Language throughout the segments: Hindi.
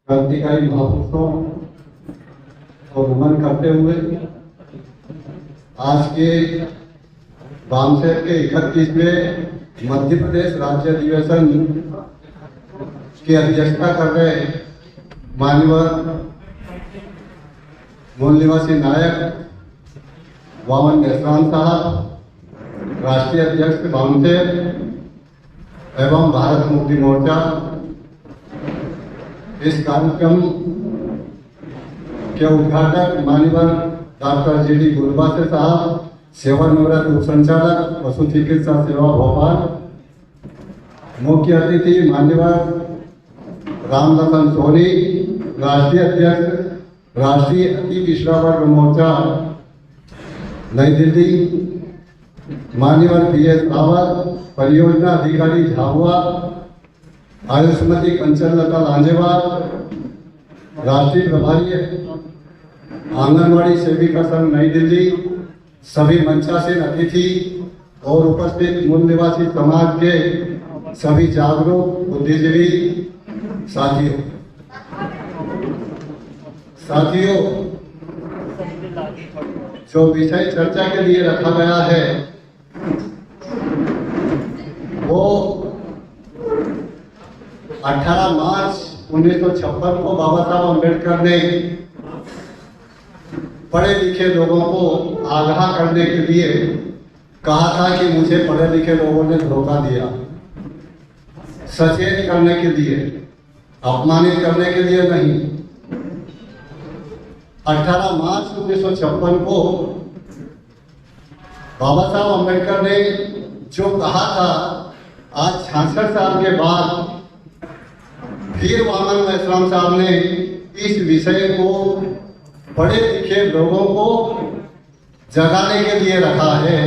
क्रांतिकारी महापुरुषों को नमन करते हुए आज के बामसेर के 31वें मध्य प्रदेश राज्य अधिवेशन की अध्यक्षता कर रहे मान्यवर मूल निवासी नायक वामन मेश्राम साहब, राष्ट्रीय अध्यक्ष बामसेर एवं भारत मुक्ति मोर्चा, इस कार्यक्रम के उद्घाटक माननीय डॉक्टर जी.डी. गुरबासे साहब, सेवानिवृत्त उप संचालक पशु चिकित्सा सेवा भोपाल, मुख्य अतिथि माननीय रामलखन सोनी, राष्ट्रीय अध्यक्ष राष्ट्रीय अति पिछड़ा वर्ग मोर्चा नई दिल्ली, माननीय पी.एस. रावत, परियोजना अधिकारी झाबुआ, आयुष्मती कंचनलता लांजेवाल, राष्ट्रीय प्रभारी आंगनवाड़ी सेविका संघ नई दिल्ली, सभी मंचासीन अतिथि और उपस्थित मूल निवासी समाज के सभी जागरूक बुद्धिजीवी साथियों, जो विषय चर्चा के लिए रखा गया है वो 18 मार्च 1956 को बाबा साहब अम्बेडकर ने पढ़े लिखे लोगों को आगाह करने के लिए कहा था कि मुझे पढ़े लिखे लोगों ने धोखा दिया, सचेत करने के लिए, अपमानित करने के लिए नहीं। 18 मार्च 1956 को बाबा साहब अम्बेडकर ने जो कहा था, आज 66 साल के बाद फिर वामन मेश्राम साहब ने इस विषय को पढ़े लिखे लोगों को जगाने के लिए रखा है।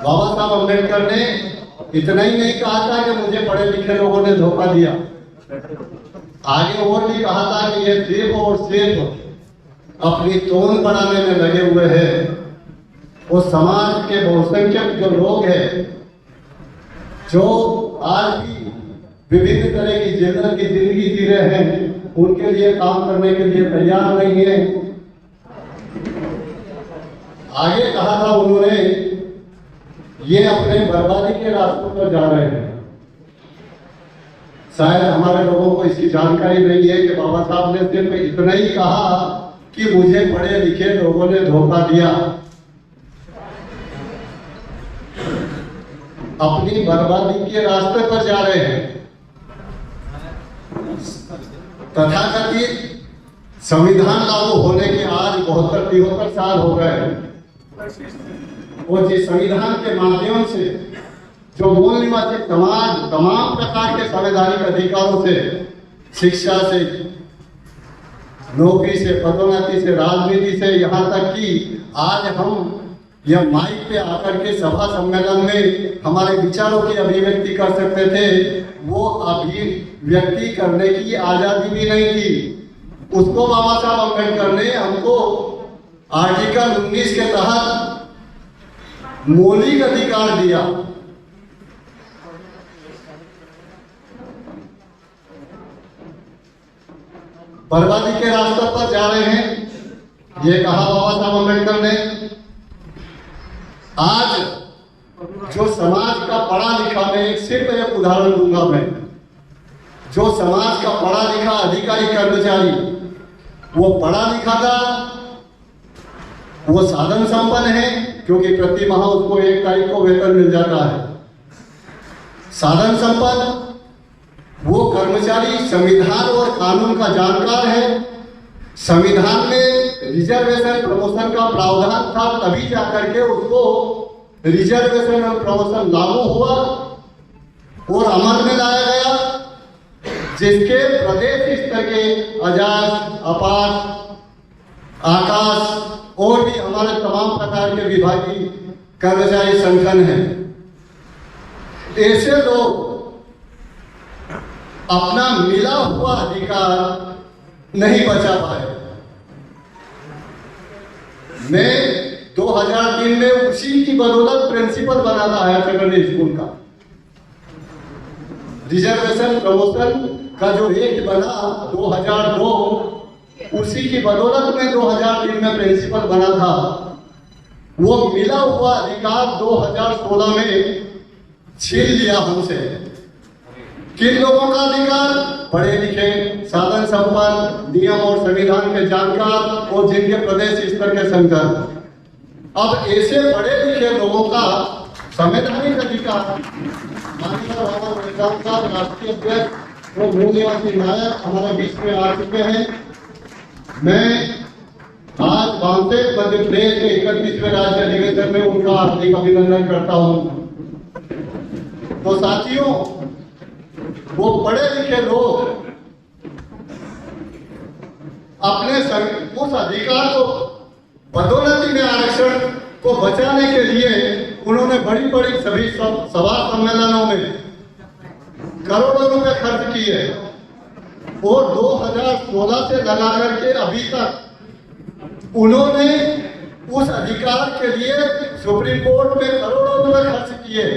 बाबा साहब अम्बेडकर ने इतना ही नहीं कहा था कि मुझे पढ़े लिखे लोगों ने धोखा दिया, आगे और भी कहा था कि ये सिर्फ और सिर्फ अपनी तोन बनाने में लगे हुए हैं। वो समाज के बहुसंख्यक जो लोग हैं, जो आज भी विभिन्न तरह की जेलर की जिंदगी जी रहे हैं, उनके लिए काम करने के लिए तैयार नहीं है। आगे कहा था उन्होंने, ये अपने बर्बादी के रास्तों पर जा रहे हैं। शायद हमारे लोगों को इसकी जानकारी नहीं है कि बाबा साहब ने सिर्फ इतना ही कहा कि मुझे पढ़े लिखे लोगों ने धोखा दिया। अपनी बर्बादी के रास्ते पर जा रहे हैं। तथाकथित संविधान लागू होने के आज 72-73 साल हो गए और जिस संविधान के माध्यम से जो मूल निवासी समाज तमाम प्रकार के संवैधानिक अधिकारों से, शिक्षा से, नौकरी से, पदोन्नति से, राजनीति से, यहाँ तक कि आज हम यह माइक पे आकर के सभा सम्मेलन में हमारे विचारों की अभिव्यक्ति कर सकते थे, वो अभिव्यक्ति करने की आजादी भी नहीं थी। उसको बाबा साहब अम्बेडकर ने हमको आर्टिकल 19 के तहत मौलिक अधिकार दिया। बर्बादी के रास्ते पर जा रहे हैं, ये कहा बाबा साहब अम्बेडकर ने। आज जो समाज का पढ़ा लिखा, मैं सिर्फ एक उदाहरण दूंगा, मैं जो समाज का पढ़ा लिखा अधिकारी कर्मचारी, वो पढ़ा लिखा था, वो साधन संपन्न है, क्योंकि प्रति माह उसको 1 तारीख को वेतन मिल जाता है। साधन संपन्न वो कर्मचारी संविधान और कानून का जानकार है। संविधान में रिजर्वेशन प्रमोशन का प्रावधान था, तभी जाकर के उसको रिजर्वेशन और प्रमोशन लागू हुआ और अमल में लाया गया, जिसके प्रदेश स्तर के अजाज, अपास, आकाश और भी हमारे तमाम प्रकार के विभागीय कर्मचारी संगठन हैं। ऐसे लोग अपना मिला हुआ अधिकार नहीं बचा पाए। मैं 2003 में उसी की बदौलत प्रिंसिपल बना था हायर सेकेंडरी स्कूल का। रिजर्वेशन प्रमोशन का जो एक्ट बना 2002, उसी की बदौलत में 2003 में प्रिंसिपल बना था। वो मिला हुआ अधिकार 2016 में छीन लिया हमसे। किन लोगों का अधिकार? पढ़े लिखे, साधन संपन्न, नियम और संविधान के जानकार और जिनके प्रदेश स्तर के संगठन। अब ऐसे पढ़े लिखे लोगों का संवैधानिक अधिकार माननीय राष्ट्रीय अध्यक्ष और मूल निवासी नायक हमारे बीच में आ चुके हैं। मैं आज बामसेठ मध्य प्रदेश के 31वें राज्य अधिवेशन में उनका हार्दिक अभिनंदन करता हूं। तो साथियों, वो पढ़े लिखे लोग अपने उस अधिकार को पदोन्नति में आरक्षण को बचाने के लिए उन्होंने बड़ी बड़ी सभी सभा सम्मेलनों में करोड़ों रुपए खर्च किए और 2016 से लगा करके अभी तक उन्होंने उस अधिकार के लिए सुप्रीम कोर्ट में करोड़ों रुपए खर्च किए।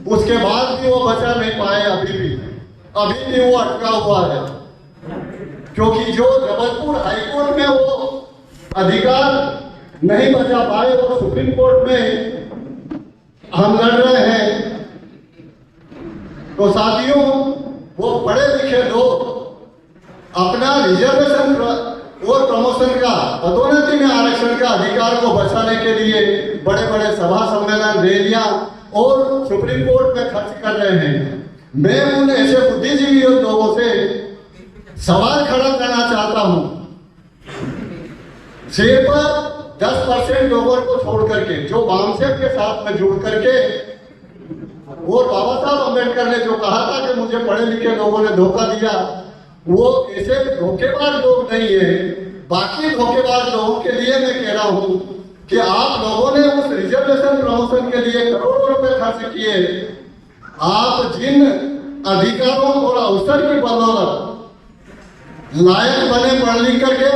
उसके बाद भी वो बचा नहीं पाए। अभी भी वो अटका हुआ है, क्योंकि जो जबलपुर हाईकोर्ट में वो अधिकार नहीं बचा पाए और सुप्रीम कोर्ट में हम लड़ रहे हैं। तो साथियों, वो पढ़े लिखे लोग अपना रिजर्वेशन और प्रमोशन का, पदोन्नति में आरक्षण का अधिकार को बचाने के लिए बड़े बड़े सभा सम्मेलन, रैलियां और सुप्रीम कोर्ट में खर्च कर रहे हैं। मैं उन ऐसे बुद्धिजीवी लोगों से सवाल खड़ा करना चाहता हूं। सिर्फ 10% लोगों को छोड़ करके, जो बामसेठ के साथ में जुड़ करके, और बाबा साहब अम्बेडकर ने जो कहा था कि मुझे पढ़े लिखे लोगों ने धोखा दिया, वो ऐसे धोखेबाज लोग नहीं है। बाकी धोखेबाज लोगों के लिए मैं कह रहा हूं कि आप लोगों ने उस रिजर्वेशन प्रमोशन के लिए करोड़ों रुपए खर्च किए। आप जिन अधिकारों और अवसर की बदौलत लायक बने पढ़ लिख करके,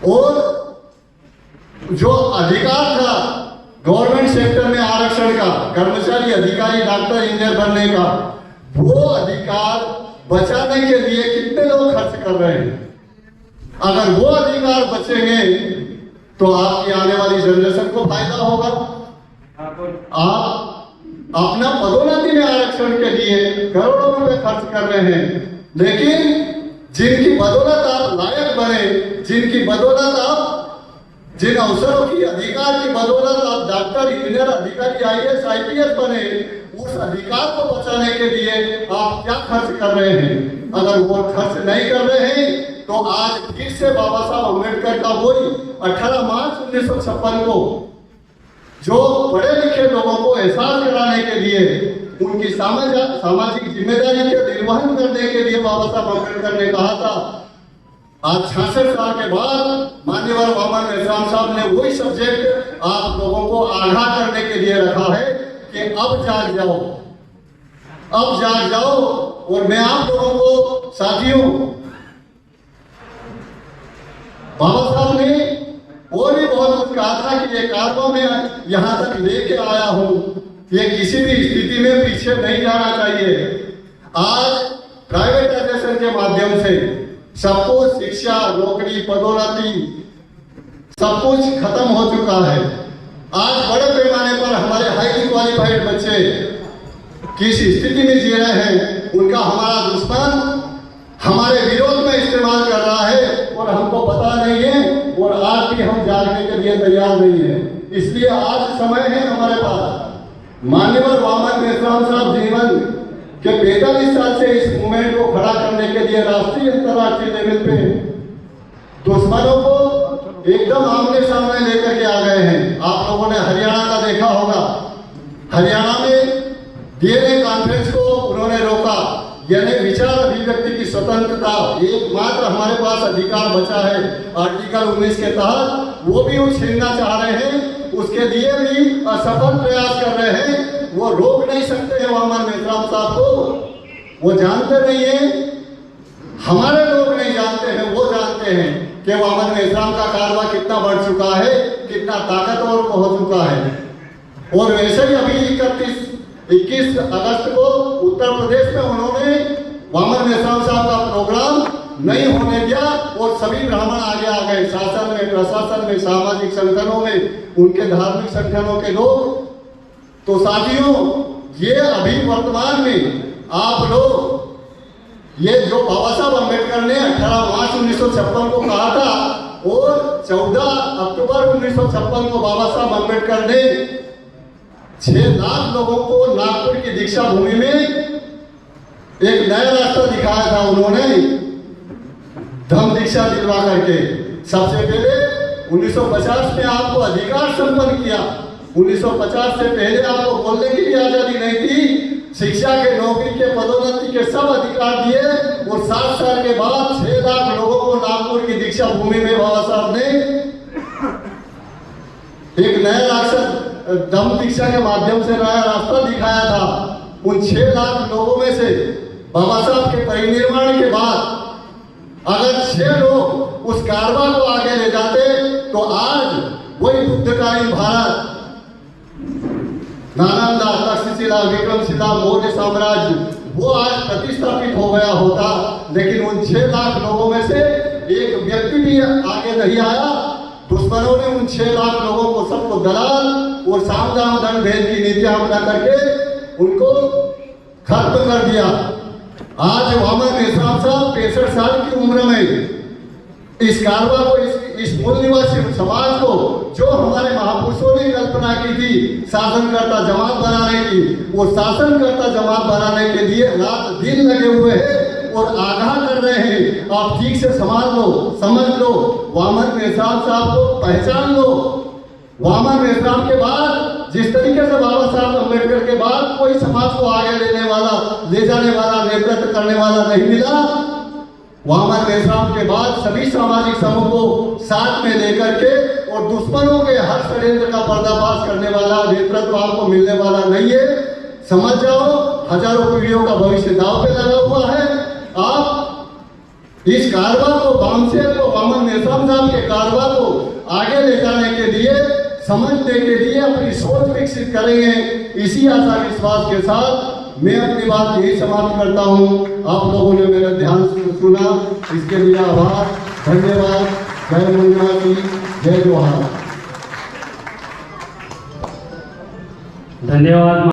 और जो अधिकार था गवर्नमेंट सेक्टर में आरक्षण का, कर्मचारी, अधिकारी, डॉक्टर, इंजीनियर बनने का, वो अधिकार बचाने के लिए कितने लोग खर्च कर रहे हैं। अगर वो अधिकार बचेंगे तो आपकी आने वाली जनरेशन को फायदा होगा। आप अपना पदोन्नति में आरक्षण के लिए करोड़ों रुपए खर्च कर रहे हैं, लेकिन जिनकी बदौलत आप लायक बने, जिनकी बदौलत आप, जिन अवसरों की, अधिकार की बदौलत आप डॉक्टर, इंजीनियर, अधिकारी, IAS, IPS बने, उस अधिकार को बचाने के लिए आप क्या खर्च कर रहे हैं? अगर वो खर्च नहीं कर रहे हैं तो आज फिर से बाबा साहब अम्बेडकर का वही 18 मार्च 1956 को जो पढ़े लिखे लोगों को एहसास कराने के लिए, उनकी सामाजिक जिम्मेदारी के निर्वहन करने के लिए बाबा साहब अम्बेडकर ने कहा था। आज 66 साल के बाद माननीय वामन मेश्राम साहब ने वही सब्जेक्ट आप लोगों को आगाह करने के लिए रखा है कि अब जाग जाओ, अब जाग जाओ। और मैं आप लोगों को, साथियों, बाबा साहब ने और भी बहुत कुछ कहा था कि ये कार्यों में यहां तक लेके आया हूं, ये किसी भी स्थिति में पीछे नहीं जाना चाहिए। आज प्राइवेटाइजेशन के माध्यम से सब कुछ, शिक्षा, नौकरी, पदोन्नति, सब कुछ खत्म हो चुका है। आज बड़े पैमाने पर हमारे हाईली क्वालिफाइड बच्चे किस स्थिति में जी रहे हैं, उनका हमारा दुश्मन हमारे विरोध में इस्तेमाल कर रहा है और हमको पता नहीं है, और आज भी हम जागने के लिए तैयार नहीं है। इसलिए आज समय है हमारे पास। माननीय वामन मेश्राम साहब जीवन के 45 साल से इस मूवमेंट को खड़ा करने के लिए राष्ट्रीय अंतर्राष्ट्रीय लेवल पे दुश्मनों को एकदम आमने सामने लेकर के आ गए हैं। आप लोगों ने हरियाणा का देखा होगा, हरियाणा में DNA कॉन्फ्रेंस को उन्होंने रोका, यानी विचार अभिव्यक्ति की स्वतंत्रता, एकमात्र हमारे पास अधिकार बचा है आर्टिकल 19 के तहत, वो भी वो छीनना चाह रहे हैं। उसके लिए भी असफल प्रयास कर रहे हैं। वो रोक नहीं सकते हैं वामन मेश्राम साहब को। वो जानते नहीं है, हमारे लोग नहीं जानते हैं, वो जानते हैं कि वामन मेश्राम का कारवा कितना बढ़ चुका है, कितना ताकतवर हो चुका है। और वैसे ही अभी 31 21 अगस्त को उत्तर प्रदेश में उन्होंने वामन मेश्राम साहब का प्रोग्राम नहीं होने दिया और सभी ब्राह्मण आगे आ गए, शासन में, प्रशासन में, सामाजिक संगठनों में, उनके धार्मिक संगठनों के लोग। तो साथियों, ये अभी वर्तमान में आप लोग ये जो बाबा साहब अम्बेडकर ने 18 मार्च 1956 को कहा था और 14 अक्टूबर 1956 को बाबा साहब अम्बेडकर ने 6 लाख लोगों को नागपुर की दीक्षा भूमि में एक नया रास्ता दिखाया था। उन्होंने धम्म दीक्षा दिलवा करके सबसे पहले 1950 में आपको अधिकार संपन्न किया। 1950 से पहले आपको बोलने की भी आजादी नहीं थी, शिक्षा के, नौकरी के, पदोन्नति के सब अधिकार दिए और 7 साल के बाद 6 लाख लोगों को नागपुर की दीक्षा भूमि में बाबा साहब ने एक नया रास्ता, धम्म दीक्षा के माध्यम से नया रास्ता दिखाया था। उन 6 लाख लोगों में से बाबा साहब के परिनिर्वाण के बाद अगर 6 लोग उस कारवा को आगे ले जाते तो आज वही बुद्धकालीन भारत, नालंदा, तक्षशिला, विक्रमशिला, मौर्य साम्राज्य, वो आज प्रतिस्थापित हो गया होता। लेकिन उन 6 लाख लोगों में से एक व्यक्ति भी आगे नहीं आया। दुश्मनों ने उन 6 लाख लोगों को सबको दलाल और साम दाम दंड भेद की नीतियां अपना करके उनको खत्म कर दिया। आज वामन मेश्राम साहब 65 साल की उम्र में इस कारवा को, इस मूल निवासी समाज को, जो हमारे महापुरुषों ने कल्पना की थी शासनकर्ता जमात बनाने की, वो शासनकर्ता जमात बनाने के लिए रात दिन लगे हुए हैं और आगाह कर रहे हैं। आप ठीक से संभाल लो, समझ लो, वामन मेश्राम साहब को पहचान लो। वामन मेश्राम के बाद जिस तरीके से बाबा साहब अम्बेडकर के बाद कोई समाज को आगे लेने वाला, ले जाने वाला, नेतृत्व करने वाला नहीं मिला, वामन मेश्राम के बाद सभी सामाजिक समूह को साथ में लेकर के और दुश्मनों के हर षड्यंत्र का पर्दाफाश करने वाला नेतृत्व आपको मिलने वाला नहीं है। समझ जाओ, हजारों पीढ़ियों का भविष्य दांव पे लगा हुआ है। आप इस कारवा को, बामसेर को, वामन मेश्राम साहब के कारवा को आगे ले जाने के लिए, समझने के लिए अपनी सोच विकसित करेंगे। इसी आशा विश्वास के साथ मैं अपनी बात यही समाप्त करता हूँ। आप लोगों ने मेरा ध्यान से सुना, इसके लिए आभार, धन्यवाद। जय मंगला की जय जोहार। धन्यवाद।